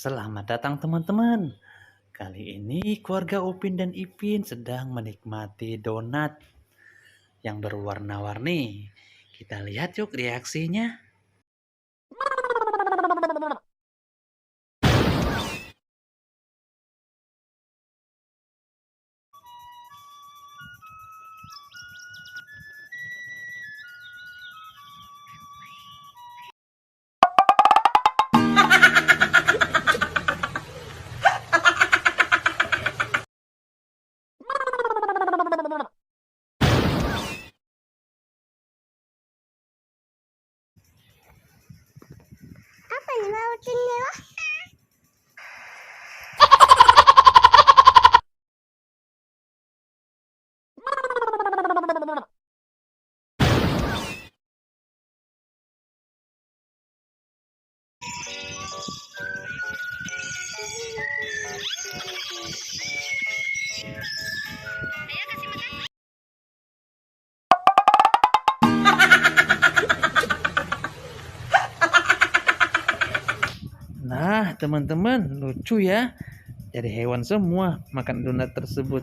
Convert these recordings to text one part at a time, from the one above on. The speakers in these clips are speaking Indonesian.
Selamat datang teman-teman. Kali ini keluarga Upin dan Ipin sedang menikmati donat yang berwarna-warni. Kita lihat yuk reaksinya. Apa nih lautnya lah? Ayo kasih makan. Nah teman-teman, lucu ya. Jadi hewan semua makan donat tersebut.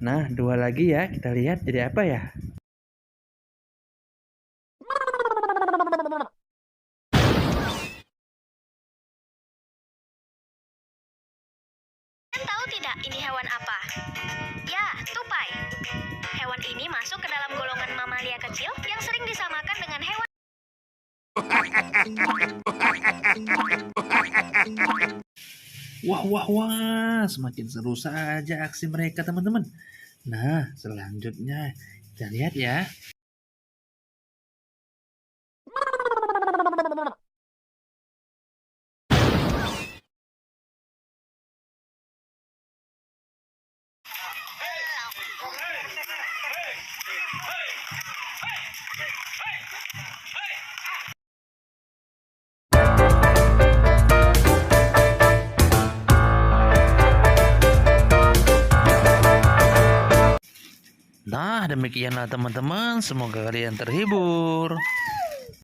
Nah, dua lagi ya, kita lihat jadi apa ya. Kalian tahu tidak ini hewan apa? Ya, tupai. Hewan ini masuk ke dalam golongan mamalia kecil yang sering disamakan dengan hewan. Wah, wah, wah, semakin seru saja aksi mereka teman-teman. Nah, selanjutnya kita lihat ya. Nah, demikianlah teman-teman. Semoga kalian terhibur.